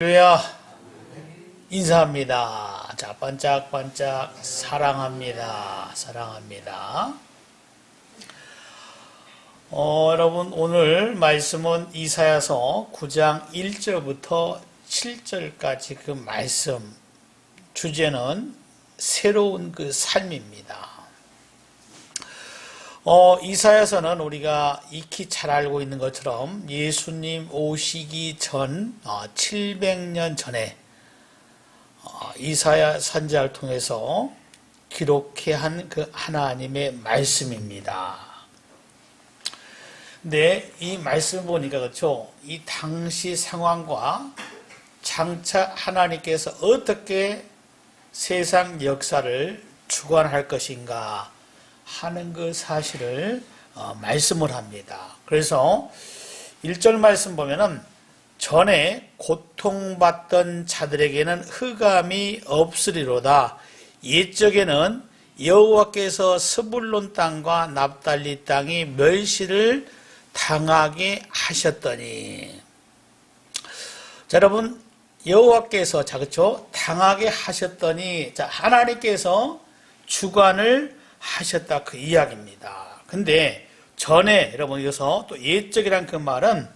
할렐루야 인사합니다. 자, 반짝반짝 사랑합니다. 사랑합니다. 여러분 오늘 말씀은 이사야서 9장 1절부터 7절까지 그 말씀 주제는 새로운 그 삶입니다. 이사야서는 우리가 익히 잘 알고 있는 것처럼 예수님 오시기 전 700년 전에 이사야 선지자를 통해서 기록해 한 그 하나님의 말씀입니다. 근데 이 말씀 보니까 그렇죠. 이 당시 상황과 장차 하나님께서 어떻게 세상 역사를 주관할 것인가 하는 그 사실을 말씀을 합니다. 그래서 1절 말씀 보면은 전에 고통받던 자들에게는 흑암이 없으리로다. 옛적에는 여호와께서 스불론 땅과 납달리 땅이 멸시를 당하게 하셨더니. 자, 여러분 여호와께서 그렇죠? 당하게 하셨더니 자, 하나님께서 주관을 하셨다 그 이야기입니다. 근데 전에 여러분 여기서 또 옛적이란 그 말은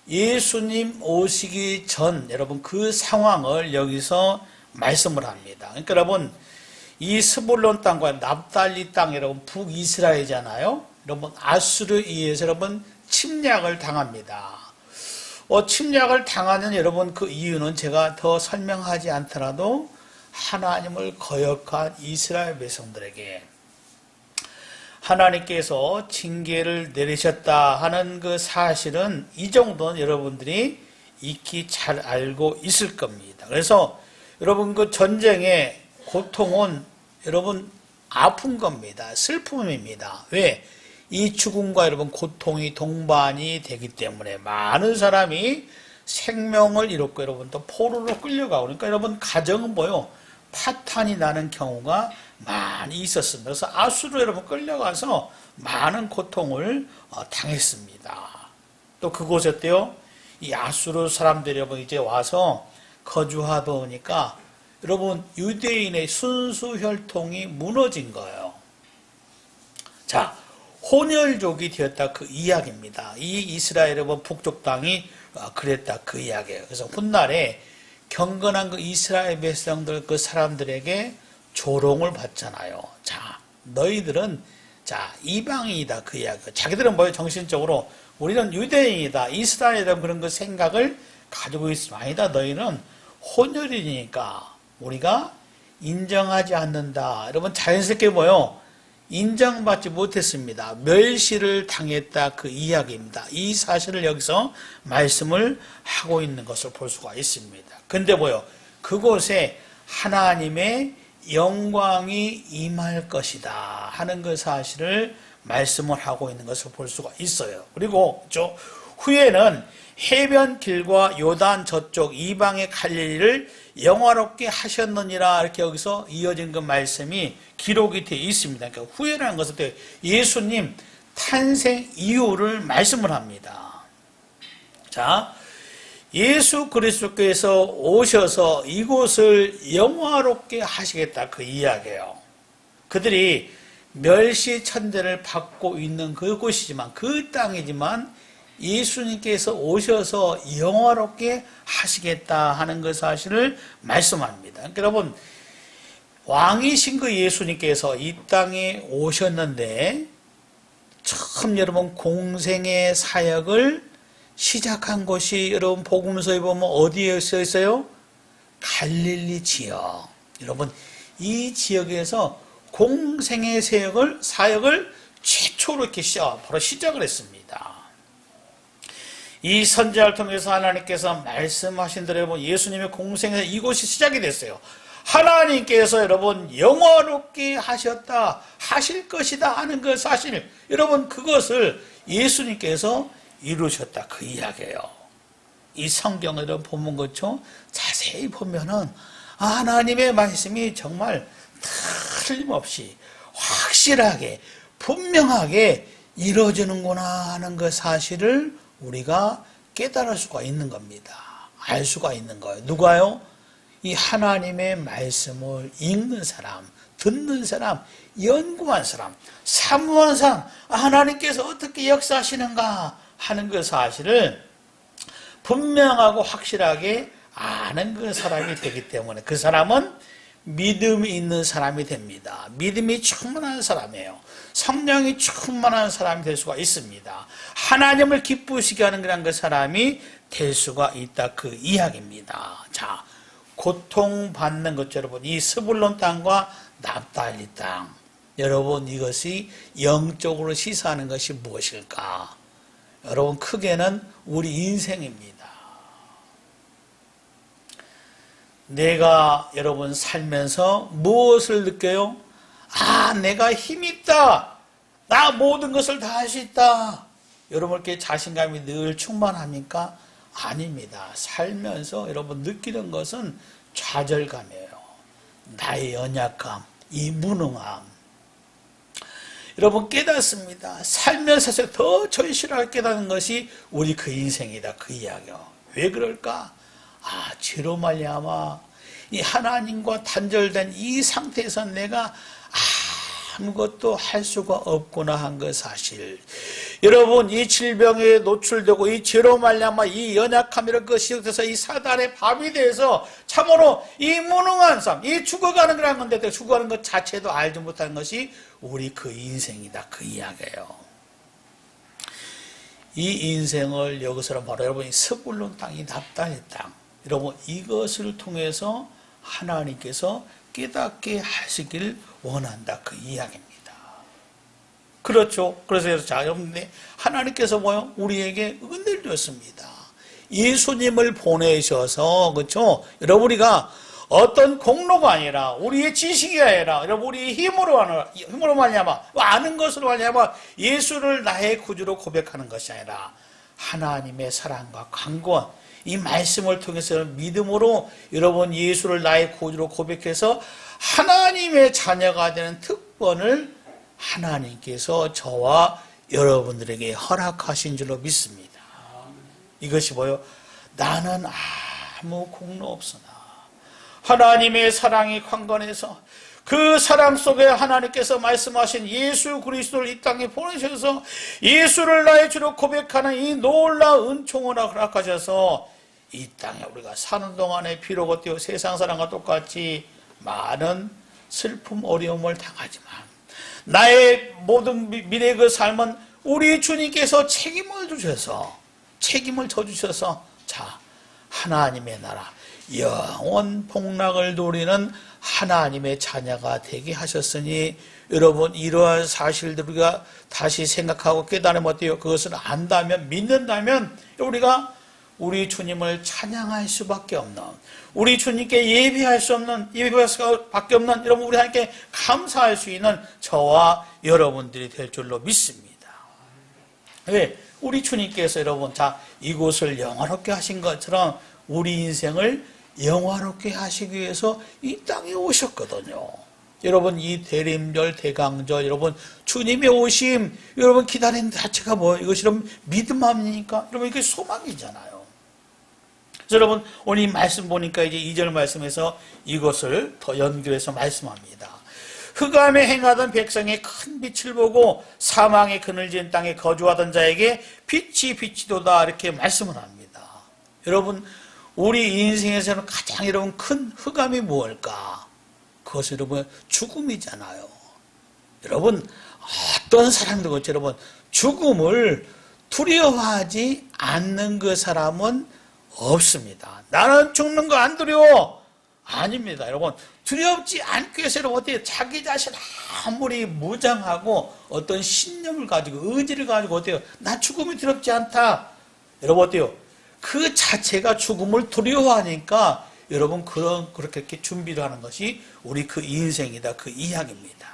예수님 오시기 전 여러분 그 상황을 여기서 말씀을 합니다. 그러니까 여러분 이 스불론 땅과 납달리 땅 여러분 북이스라엘이잖아요. 여러분 아수르에 의해서 여러분 침략을 당합니다. 침략을 당하는 여러분 그 이유는 제가 더 설명하지 않더라도 하나님을 거역한 이스라엘 백성들에게 하나님께서 징계를 내리셨다 하는 그 사실은 이 정도는 여러분들이 익히 잘 알고 있을 겁니다. 그래서 여러분 그 전쟁의 고통은 여러분 아픈 겁니다. 슬픔입니다. 왜? 이 죽음과 여러분 고통이 동반이 되기 때문에 많은 사람이 생명을 잃었고 여러분 또 포로로 끌려가고 그러니까 여러분 가정은 뭐요? 파탄이 나는 경우가 많이 있었습니다. 그래서 아수르로 여러분 끌려가서 많은 고통을 당했습니다. 또 그곳에 어때요? 이 아수르 사람들이 여러분 이제 와서 거주하다 보니까 여러분 유대인의 순수 혈통이 무너진 거예요. 자, 혼혈족이 되었다 그 이야기입니다. 이 이스라엘 여러분 북쪽 땅이 그랬다 그 이야기예요. 그래서 훗날에 경건한 그 이스라엘 백성들 그 사람들에게 조롱을 받잖아요. 자, 너희들은 자 이방인이다 그 이야기. 자기들은 뭐예요? 정신적으로 우리는 유대인이다, 이스라엘이다 그런 그 생각을 가지고 있으면 아니다. 너희는 혼혈이니까 우리가 인정하지 않는다. 여러분 자연스럽게 뭐요? 인정받지 못했습니다. 멸시를 당했다 그 이야기입니다. 이 사실을 여기서 말씀을 하고 있는 것을 볼 수가 있습니다. 근데 뭐요? 그곳에 하나님의 영광이 임할 것이다 하는 그 사실을 말씀을 하고 있는 것을 볼 수가 있어요. 그리고 저 후에는 해변길과 요단 저쪽 이방의 갈릴리를 영화롭게 하셨느니라 이렇게 여기서 이어진 그 말씀이 기록이 되어 있습니다. 그러니까 후회라는 것은 예수님 탄생 이유를 말씀을 합니다. 자, 예수 그리스도께서 오셔서 이곳을 영화롭게 하시겠다 그 이야기예요. 그들이 멸시천대를 받고 있는 그곳이지만 그 땅이지만 예수님께서 오셔서 영화롭게 하시겠다 하는 그 사실을 말씀합니다. 그러니까 여러분 왕이신 그 예수님께서 이 땅에 오셨는데 처음 여러분 공생의 사역을 시작한 곳이 여러분 복음서에 보면 어디에 써 있어요? 갈릴리 지역. 여러분 이 지역에서 공생의 사역을 최초로 이렇게 바로 시작을 했습니다. 이 선지자를 통해서 하나님께서 말씀하신 대로 여러분 예수님의 공생에서 이곳이 시작이 됐어요. 하나님께서 여러분 영화롭게 하실 것이다 하는 그 사실 여러분 그것을 예수님께서 이루셨다 그 이야기예요. 이 성경을 여러분 보면 그렇죠? 자세히 보면은 하나님의 말씀이 정말 틀림없이 확실하게 분명하게 이루어지는구나 하는 그 사실을 우리가 깨달을 수가 있는 겁니다. 알 수가 있는 거예요. 누가요? 이 하나님의 말씀을 읽는 사람, 듣는 사람, 연구한 사람, 사모하는 사람, 하나님께서 어떻게 역사하시는가 하는 그 사실을 분명하고 확실하게 아는 그 사람이 되기 때문에 그 사람은 믿음이 있는 사람이 됩니다. 믿음이 충만한 사람이에요. 성령이 충만한 사람이 될 수가 있습니다. 하나님을 기쁘시게 하는 그런 그 사람이 될 수가 있다, 그 이야기입니다. 자, 고통받는 것, 여러분, 이 스불론 땅과 납달리 땅, 여러분, 이것이 영적으로 시사하는 것이 무엇일까? 여러분, 크게는 우리 인생입니다. 내가 여러분 살면서 무엇을 느껴요? 아, 내가 힘있다. 나 모든 것을 다 할 수 있다. 여러분께 자신감이 늘 충만합니까? 아닙니다. 살면서 여러분 느끼는 것은 좌절감이에요. 나의 연약감, 이 무능함. 여러분 깨닫습니다. 살면서 더 절실하게 깨닫는 것이 우리 그 인생이다, 그 이야기요. 왜 그럴까? 아, 죄로 말미암아 이 하나님과 단절된 이 상태에서 내가 아무것도 할 수가 없구나 한 그 사실. 여러분, 이 질병에 노출되고 이 죄로 말미암아 이 연약함이라는 것이 돼서 이 사단의 밥이 돼서 참으로 이 무능한 삶, 이 죽어가는 거라는 건데 죽어가는 것 자체도 알지 못하는 것이 우리 그 인생이다, 그 이야기예요. 이 인생을 여기서는 바로 여러분이 스불론 땅이 납달리 땅, 여러분 이것을 통해서 하나님께서 깨닫게 하시길 원한다, 그 이야기입니다. 그렇죠. 그래서 자, 여러분들 하나님께서 뭐요? 우리에게 은혜를 줬습니다. 예수님을 보내셔서, 그렇죠? 여러분 우리가 어떤 공로가 아니라 우리의 지식이 아니라 여러분 우리의 힘으로 말미암아 아는 것으로 말미암아 예수를 나의 구주로 고백하는 것이 아니라 하나님의 사랑과 강구한 이 말씀을 통해서 믿음으로 여러분 예수를 나의 구주로 고백해서 하나님의 자녀가 되는 특권을 하나님께서 저와 여러분들에게 허락하신 줄로 믿습니다. 이것이 뭐요? 나는 아무 공로 없으나 하나님의 사랑이 강건해서 그 사랑 속에 하나님께서 말씀하신 예수 그리스도를 이 땅에 보내셔서 예수를 나의 주로 고백하는 이 놀라운 은총을 허락하셔서 이 땅에 우리가 사는 동안에 비록 어때요? 세상 사람과 똑같이 많은 슬픔, 어려움을 당하지만 나의 모든 미래의 그 삶은 우리 주님께서 책임을 져주셔서 자, 하나님의 나라 영원 복락을 누리는 하나님의 자녀가 되게 하셨으니 여러분 이러한 사실들 우리가 다시 생각하고 깨달으면 어때요? 그것을 안다면 믿는다면 우리가 우리 주님을 찬양할 수밖에 없는, 우리 주님께 예배할 수밖에 없는, 여러분 우리 하나님께 감사할 수 있는 저와 여러분들이 될 줄로 믿습니다. 왜? 우리 주님께서 여러분 자 이곳을 영화롭게 하신 것처럼 우리 인생을 영화롭게 하시기 위해서 이 땅에 오셨거든요. 여러분 이 대림절 대강절 여러분 주님의 오심 여러분 기다리는 자체가 뭐예요? 이것이 여러분 믿음 아닙니까? 여러분 이게 소망이잖아요. 그래서 여러분 오늘 이 말씀 보니까 이제 2절 말씀에서 이것을 더 연결해서 말씀합니다. 흑암에 행하던 백성의 큰 빛을 보고 사망의 그늘진 땅에 거주하던 자에게 빛이 비치도다 이렇게 말씀을 합니다. 여러분 우리 인생에서는 가장 여러분 큰 흑암이 무엇일까? 그것은 여러분 죽음이잖아요. 여러분 어떤 사람들 그렇죠? 여러분 죽음을 두려워하지 않는 그 사람은 없습니다. 나는 죽는 거 안 두려워. 아닙니다. 여러분 두렵지 않기 위해서 여러분 어때요? 자기 자신 아무리 무장하고 어떤 신념을 가지고 의지를 가지고 어때요? 나 죽음이 두렵지 않다. 여러분 어때요? 그 자체가 죽음을 두려워하니까 여러분 그렇게 준비를 하는 것이 우리 그 인생이다, 그 이야기입니다.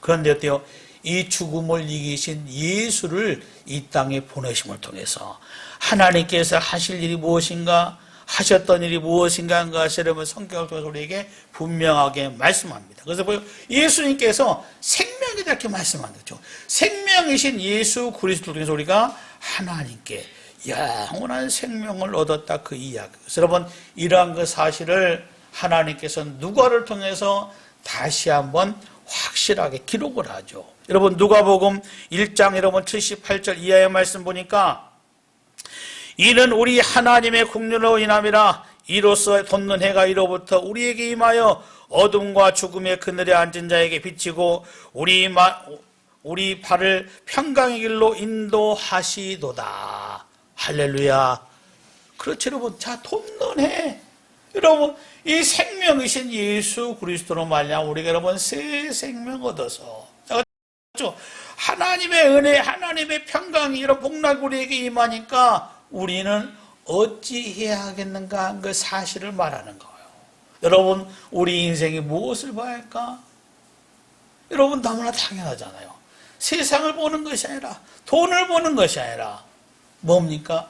그런데 어때요? 이 죽음을 이기신 예수를 이 땅에 보내심을 통해서 하나님께서 하실 일이 무엇인가, 하셨던 일이 무엇인가 하는 것을 여러분 성경을 통해서 우리에게 분명하게 말씀합니다. 그래서 예수님께서 생명이다 이렇게 말씀한 거죠. 생명이신 예수 그리스도를 통해서 우리가 하나님께 영원한 생명을 얻었다 그 이야기. 그래서 여러분 이러한 그 사실을 하나님께서 누가를 통해서 다시 한번 확실하게 기록을 하죠. 여러분 누가복음 1장 여러분 78절 이하의 말씀 보니까 이는 우리 하나님의 국률로 인함이라 이로써 돋는 해가 이로부터 우리에게 임하여 어둠과 죽음의 그늘에 앉은 자에게 비치고 우리 발을 평강의 길로 인도하시도다. 할렐루야. 그렇지 여러분. 자, 돋는 해. 여러분 이 생명이신 예수 그리스도로 말미암아 우리가 여러분 새 생명 얻어서 그렇죠? 하나님의 은혜, 하나님의 평강이 이런 복락이 우리에게 임하니까 우리는 어찌해야 하겠는가 그 사실을 말하는 거예요. 여러분 우리 인생이 무엇을 봐야 할까? 여러분 너무나 당연하잖아요. 세상을 보는 것이 아니라 돈을 보는 것이 아니라 뭡니까?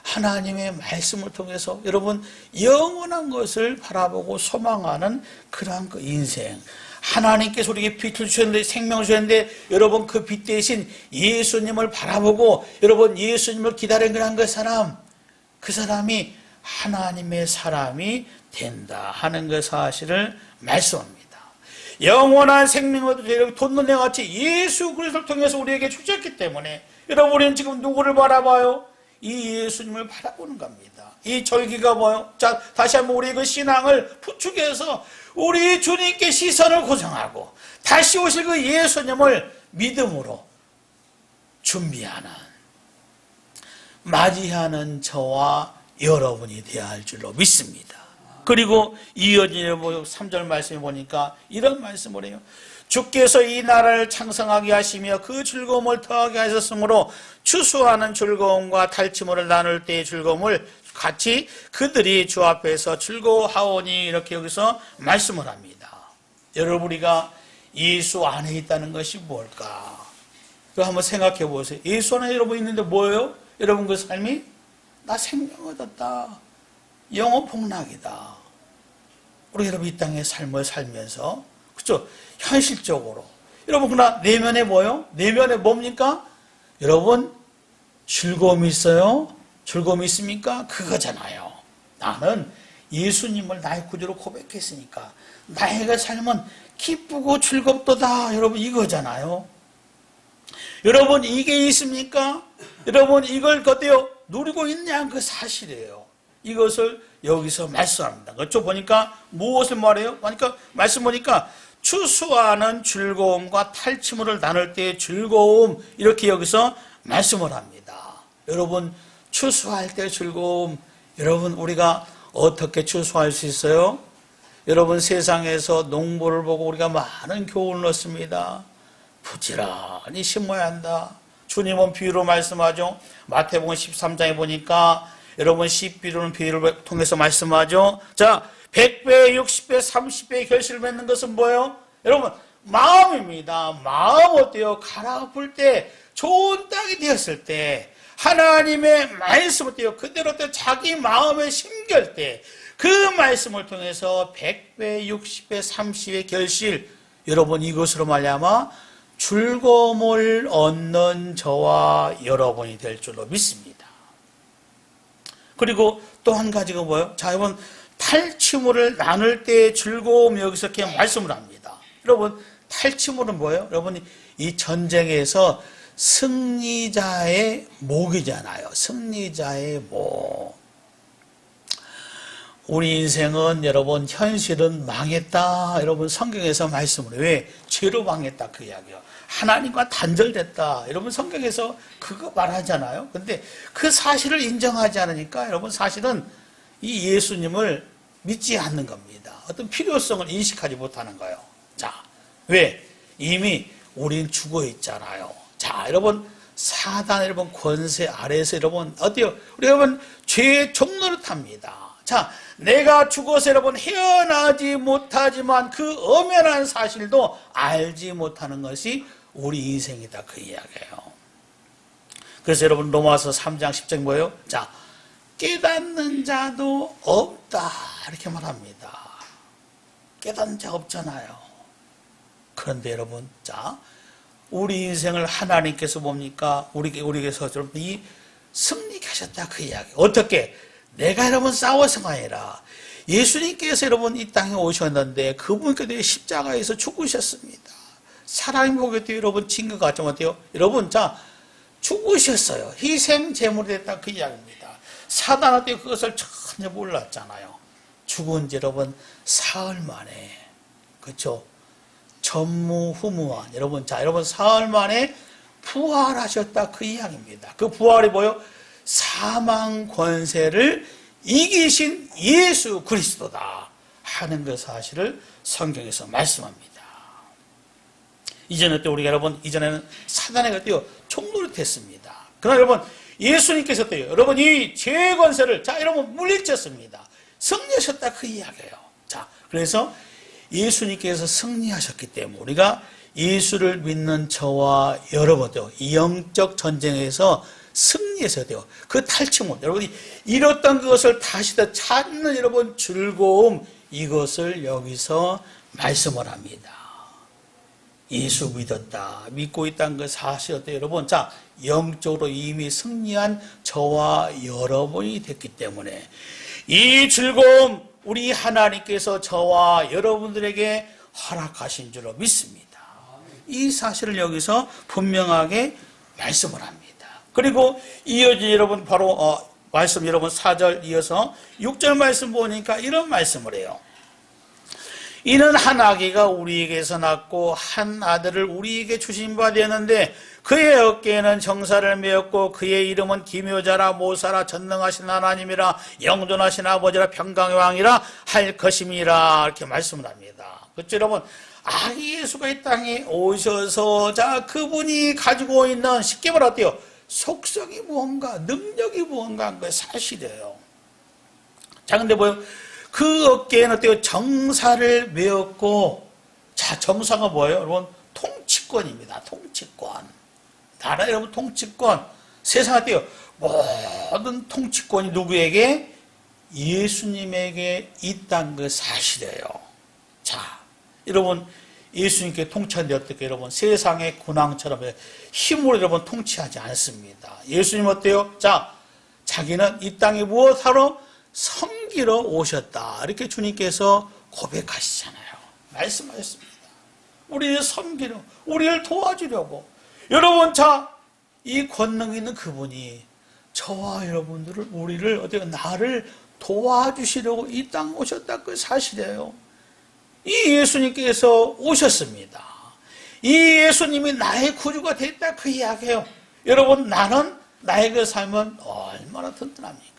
하나님의 말씀을 통해서 여러분 영원한 것을 바라보고 소망하는 그러한 그 인생. 하나님께서 우리에게 빛을 주셨는데 생명을 주셨는데 여러분 그 빛 대신 예수님을 바라보고 여러분 예수님을 기다리는 그런 그 사람이 하나님의 사람이 된다 하는 그 사실을 말씀합니다. 영원한 생명을 돋는 해같이 예수 그리스도를 통해서 우리에게 주셨기 때문에 여러분 우리는 지금 누구를 바라봐요? 이 예수님을 바라보는 겁니다. 이 절기가 뭐요? 자, 다시 한번 우리의 그 신앙을 부축해서 우리 주님께 시선을 고정하고 다시 오실 그 예수님을 믿음으로 준비하는 맞이하는 저와 여러분이 되어야 할 줄로 믿습니다. 그리고 이어진 3절 말씀에 보니까 이런 말씀을 해요. 주께서 이 나라를 창성하게 하시며 그 즐거움을 더하게 하셨으므로 추수하는 즐거움과 탈취물을 나눌 때의 즐거움을 같이 그들이 주 앞에서 즐거워하오니 이렇게 여기서 말씀을 합니다. 여러분 우리가 예수 안에 있다는 것이 뭘까? 그거 한번 생각해 보세요. 예수 안에 여러분 있는데 뭐예요? 여러분 그 삶이 나 생명 얻었다. 영혼 복락이다. 우리 여러분 이 땅의 삶을 살면서 그렇죠? 현실적으로 여러분 그러나 내면에 뭐요? 내면에 뭡니까? 여러분 즐거움이 있어요? 즐거움이 있습니까? 그거잖아요. 나는 예수님을 나의 구주로 고백했으니까 나의 그 삶은 기쁘고 즐겁도다. 여러분 이거잖아요. 여러분 이게 있습니까? 여러분 이걸 어때요? 누리고 있냐 그 사실이에요. 이것을 여기서 말씀합니다. 그렇죠? 보니까 무엇을 말해요? 그러니까 말씀 보니까 추수하는 즐거움과 탈취물을 나눌 때의 즐거움 이렇게 여기서 말씀을 합니다. 여러분 추수할 때 즐거움 여러분 우리가 어떻게 추수할 수 있어요? 여러분 세상에서 농부를 보고 우리가 많은 교훈을 얻습니다. 부지런히 심어야 한다. 주님은 비유로 말씀하죠. 마태복음 13장에 보니까 여러분 씨비유는 비유를 통해서 말씀하죠. 자 100배, 60배, 30배의 결실을 맺는 것은 뭐예요? 여러분 마음입니다. 마음 어때요? 갈아엎을 때 좋은 땅이 되었을 때 하나님의 말씀을 떼요. 그대로 때 자기 마음에 심결 때 그 말씀을 통해서 100배, 60배, 30의 결실 여러분 이것으로 말미암아 즐거움을 얻는 저와 여러분이 될 줄로 믿습니다. 그리고 또 한 가지가 뭐예요? 자, 여러분 탈취물을 나눌 때의 즐거움 여기서 이렇게 말씀을 합니다. 여러분 탈취물은 뭐예요? 여러분 이 전쟁에서 승리자의 목이잖아요. 승리자의 목. 우리 인생은 여러분 현실은 망했다. 여러분 성경에서 말씀을 해요. 왜? 죄로 망했다 그 이야기요. 하나님과 단절됐다. 여러분 성경에서 그거 말하잖아요. 근데 그 사실을 인정하지 않으니까 여러분 사실은 이 예수님을 믿지 않는 겁니다. 어떤 필요성을 인식하지 못하는 거예요. 자, 왜? 이미 우린 죽어 있잖아요. 자, 여러분 사단 여러분 권세 아래에서 여러분 어때요? 우리 여러분 죄의 종로를 탑니다. 자, 내가 죽어서 여러분 헤어나지 못하지만 그 엄연한 사실도 알지 못하는 것이 우리 인생이다 그 이야기예요. 그래서 여러분 로마서 3장 10절 뭐예요? 자, 깨닫는 자도 없다 이렇게 말합니다. 깨닫는 자가 없잖아요. 그런데 여러분 자 우리 인생을 하나님께서 뭡니까? 우리에게서 좀 이 승리케 하셨다 그 이야기. 어떻게? 내가 여러분 싸워서가 아니라 예수님께서 여러분 이 땅에 오셨는데 그분께서 십자가에서 죽으셨습니다. 사람이 보기에도 여러분 증거 같지만 어때요? 여러분 자 죽으셨어요. 희생 제물이 됐다 그 이야기입니다. 사단한테 그것을 전혀 몰랐잖아요. 죽은 지 여러분 사흘 만에 그렇죠? 전무후무한 여러분 자 여러분 사흘 만에 부활하셨다 그 이야기입니다. 그 부활이 뭐요? 사망 권세를 이기신 예수 그리스도다 하는 그 사실을 성경에서 말씀합니다. 이전에 또 우리가 여러분 이전에는 사단에게 어때요? 총노릇했습니다. 그러나 여러분 예수님께서 어때요? 여러분 이 죄의 권세를 자 여러분 물리쳤습니다. 승리하셨다 그 이야기예요. 자 그래서 예수님께서 승리하셨기 때문에 우리가 예수를 믿는 저와 여러분도 이 영적 전쟁에서 승리해서야 돼요. 그 탈취물 여러분이 잃었던 그것을 다시 더 찾는 여러분 즐거움 이것을 여기서 말씀을 합니다. 예수 믿었다 믿고 있다는 그 사실 어때요 여러분? 자 영적으로 이미 승리한 저와 여러분이 됐기 때문에 이 즐거움 우리 하나님께서 저와 여러분들에게 허락하신 줄로 믿습니다. 이 사실을 여기서 분명하게 말씀을 합니다. 그리고 이어진 여러분 바로 말씀 여러분 4절 이어서 6절 말씀 보니까 이런 말씀을 해요. 이는 한 아기가 우리에게서 낳고 한 아들을 우리에게 주신 바 되었는데 그의 어깨에는 정사를 메었고 그의 이름은 기묘자라 모사라 전능하신 하나님이라 영존하신 아버지라 평강의 왕이라 할 것임이라 이렇게 말씀을 합니다. 그렇죠 여러분? 아기 예수가 이 땅에 오셔서 자 그분이 가지고 있는 쉽게 말하면 어때요? 속성이 무언가 능력이 무언가 한 게 사실이에요. 자 근데 뭐요? 그 어깨에는 어때요? 정사를 메었고 자 정사가 뭐예요? 여러분 통치권입니다. 통치권. 나라 여러분 통치권. 세상 어때요? 모든 통치권이 누구에게? 예수님에게 있다는 그 사실이에요. 자 여러분 예수님께 통치하는데 어떻게 여러분 세상의 군왕처럼 힘으로 여러분 통치하지 않습니다. 예수님 어때요? 자 자기는 이 땅에 무엇하러? 섬기러 오셨다. 이렇게 주님께서 고백하시잖아요. 말씀하셨습니다. 우리를 섬기려, 우리를 도와주려고. 여러분, 자, 이 권능 있는 그분이 저와 여러분들을, 우리를, 어떻게, 나를 도와주시려고 이 땅에 오셨다. 그 사실이에요. 이 예수님께서 오셨습니다. 이 예수님이 나의 구주가 됐다. 그 이야기예요. 여러분, 나의 그 삶은 얼마나 튼튼합니까?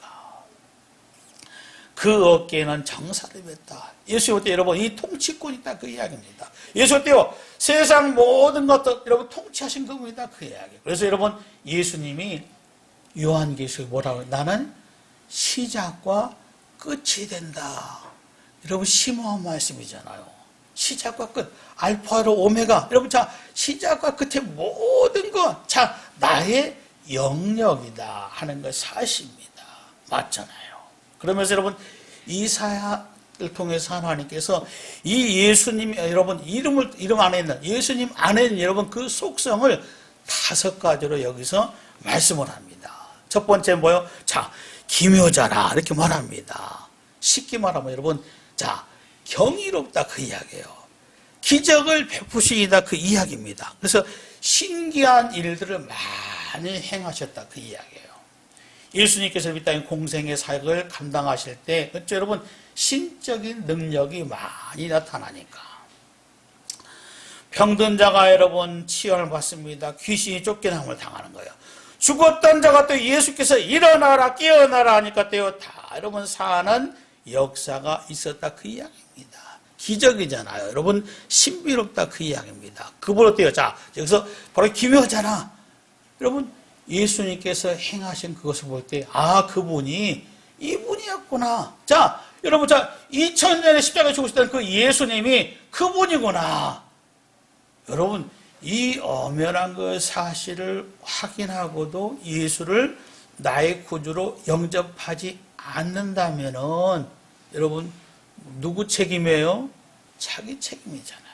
그 어깨에는 정사를 맸다. 예수 올 때 여러분 이 통치권이 있다 그 이야기입니다. 예수 올 때요 세상 모든 것들 여러분 통치하신 그분이다 그 이야기. 그래서 여러분 예수님이 요한계시록에 뭐라고 해요? 나는 시작과 끝이 된다. 여러분 심오한 말씀이잖아요. 시작과 끝, 알파로 오메가. 여러분 자 시작과 끝의 모든 것, 자 나의 영역이다 하는 것 사실입니다. 맞잖아요. 그러면서 여러분 이사야를 통해서 하나님께서 이 예수님 여러분 이름 안에 있는 예수님 안에 있는 여러분 그 속성을 5가지로 여기서 말씀을 합니다. 첫 번째 뭐요? 자 기묘자라 이렇게 말합니다. 쉽게 말하면 여러분 자 경이롭다 그 이야기예요. 기적을 베푸시다 그 이야기입니다. 그래서 신기한 일들을 많이 행하셨다 그 이야기예요. 예수님께서 이 땅의 공생의 사역을 감당하실 때 그렇죠 여러분 신적인 능력이 많이 나타나니까 병든 자가 여러분 치유를 받습니다. 귀신이 쫓겨남을 당하는 거예요. 죽었던 자가 또 예수께서 일어나라 깨어나라 하니까 또요 다 여러분 사는 역사가 있었다 그 이야기입니다. 기적이잖아요. 여러분 신비롭다 그 이야기입니다. 그분 어때요? 자 여기서 바로 기묘하잖아. 여러분 예수님께서 행하신 그것을 볼 때, 그분이 이분이었구나. 자, 여러분, 자, 2000년에 십자가에 죽으셨던 그 예수님이 그분이구나. 여러분, 이 엄연한 그 사실을 확인하고도 예수를 나의 구주로 영접하지 않는다면은, 여러분, 누구 책임이에요? 자기 책임이잖아요.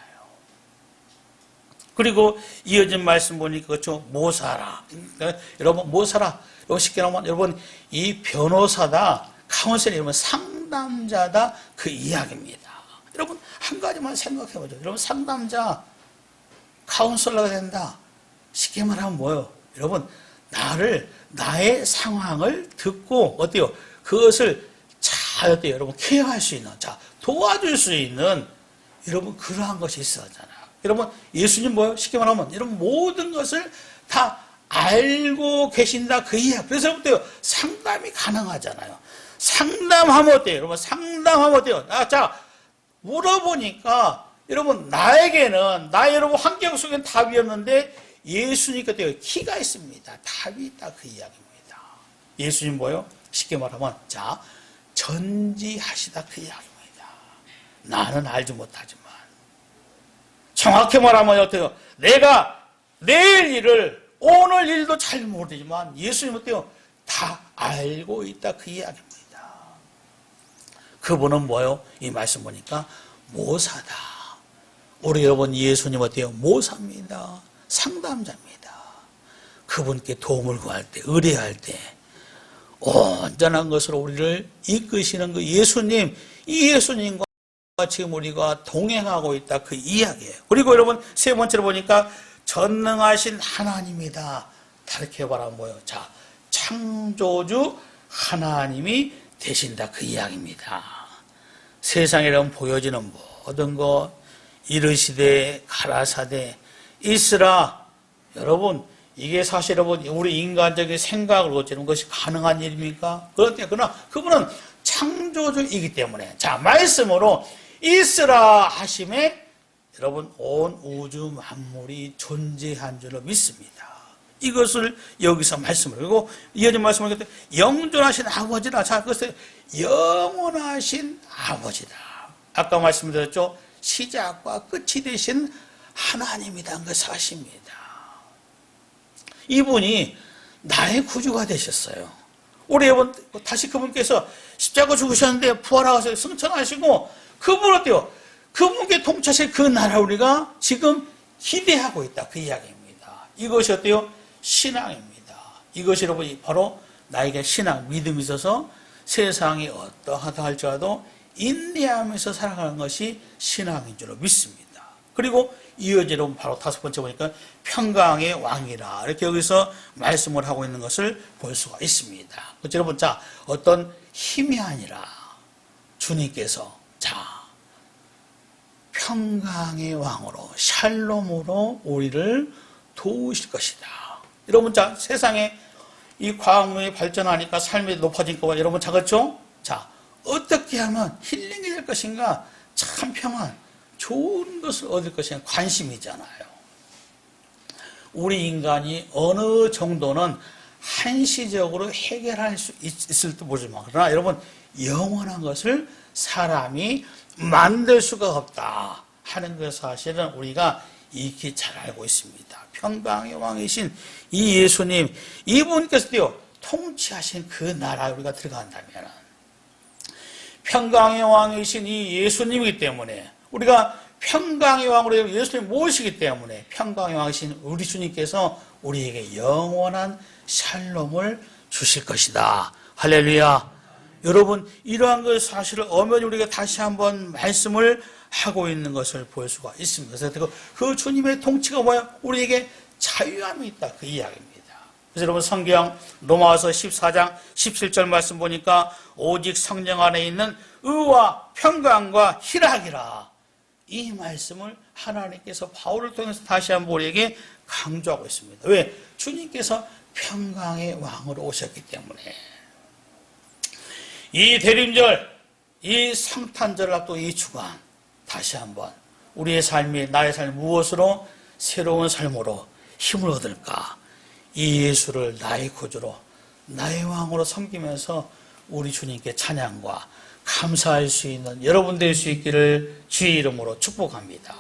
그리고 이어진 말씀 보니까 그렇죠. 모사라. 그러니까 여러분 모사라. 여러분 쉽게 나오면 여러분 이 변호사다, 카운셀 여러분 상담자다 그 이야기입니다. 여러분 한 가지만 생각해 보죠. 여러분 상담자, 카운셀러가 된다. 쉽게 말하면 뭐예요? 여러분 나의 상황을 듣고 어때요? 그것을 잘 어때요? 여러분 케어할 수 있는, 자 도와줄 수 있는 여러분 그러한 것이 있어야잖아요. 여러분 예수님 뭐예요? 쉽게 말하면 여러분 모든 것을 다 알고 계신다 그 이야기. 그래서 여러분 상담이 가능하잖아요. 상담하면 어때요? 여러분 상담하면 어때요? 자 물어보니까 여러분 나에게는 여러분 환경 속에는 답이 없는데 예수님께 어때요? 키가 있습니다. 답이 있다 그 이야기입니다. 예수님 뭐예요? 쉽게 말하면 자 전지하시다 그 이야기입니다. 나는 알지 못하지만 정확히 말하면 어때요? 내가 내일 일을 오늘 일도 잘 모르지만 예수님 어때요? 다 알고 있다 그 이야기입니다. 그분은 뭐예요? 이 말씀 보니까 모사다. 우리 여러분 예수님 어때요? 모사입니다. 상담자입니다. 그분께 도움을 구할 때, 의뢰할 때 온전한 것으로 우리를 이끄시는 그 예수님, 이 예수님과 지금 우리가 동행하고 있다 그 이야기예요. 그리고 여러분 세 번째로 보니까 전능하신 하나님이다. 다르게 말하면 뭐예요? 자, 창조주 하나님이 되신다 그 이야기입니다. 세상에 여러분 보여지는 모든 것 이르시되 가라사대 있으라. 여러분 이게 사실 여러분 우리 인간적인 생각을 고치는 것이 가능한 일입니까? 그러나 그분은 창조주이기 때문에 자 말씀으로 있으라 하심에 여러분 온 우주 만물이 존재한 줄로 믿습니다. 이것을 여기서 말씀을 그리고 이어진 말씀을 영존하신 아버지라. 자 그것을 영원하신 아버지다. 아까 말씀드렸죠. 시작과 끝이 되신 하나님이란 그 사실입니다. 이분이 나의 구주가 되셨어요. 우리 여러분 다시 그분께서 십자가 죽으셨는데 부활하셔서 승천하시고 그분 어때요? 그분께 동차실 그 나라 우리가 지금 기대하고 있다 그 이야기입니다. 이것이 어때요? 신앙입니다. 이것이 여러분 바로 나에게 신앙, 믿음이 있어서 세상이 어떠하다 할지라도 인내하면서 살아가는 것이 신앙인 줄로 믿습니다. 그리고 이어지는 바로 다섯 번째 보니까 평강의 왕이라 이렇게 여기서 말씀을 하고 있는 것을 볼 수가 있습니다. 그렇죠? 여러분 자 어떤 힘이 아니라 주님께서 자 평강의 왕으로 샬롬으로 우리를 도우실 것이다. 여러분 자 세상에 이 과학문이 발전하니까 삶이 높아진 거가 여러분 자 그렇죠? 자 어떻게 하면 힐링이 될 것인가? 참 평안 좋은 것을 얻을 것인가? 관심이잖아요. 우리 인간이 어느 정도는 한시적으로 해결할 수 있을지 모르지만 그러나 여러분 영원한 것을 사람이 만들 수가 없다 하는 그 사실은 우리가 익히 잘 알고 있습니다. 평강의 왕이신 이 예수님 이분께서도요 통치하신 그 나라에 우리가 들어간다면 평강의 왕이신 이 예수님이기 때문에 우리가 평강의 왕으로 예수님 모시기 때문에 평강의 왕이신 우리 주님께서 우리에게 영원한 샬롬을 주실 것이다. 할렐루야. 여러분 이러한 그 사실을 엄연히 우리가 다시 한번 말씀을 하고 있는 것을 볼 수가 있습니다. 그래서 그 주님의 통치가 뭐야? 우리에게 자유함이 있다. 그 이야기입니다. 그래서 여러분 성경 로마서 14장 17절 말씀 보니까 오직 성령 안에 있는 의와 평강과 희락이라. 이 말씀을 하나님께서 바울을 통해서 다시 한번 우리에게 강조하고 있습니다. 왜? 주님께서 평강의 왕으로 오셨기 때문에. 이 대림절, 이 성탄절을 앞두고 이 주간 다시 한번 우리의 삶이 나의 삶이 무엇으로 새로운 삶으로 힘을 얻을까? 이 예수를 나의 구주로 나의 왕으로 섬기면서 우리 주님께 찬양과 감사할 수 있는 여러분 될 수 있기를 주의 이름으로 축복합니다.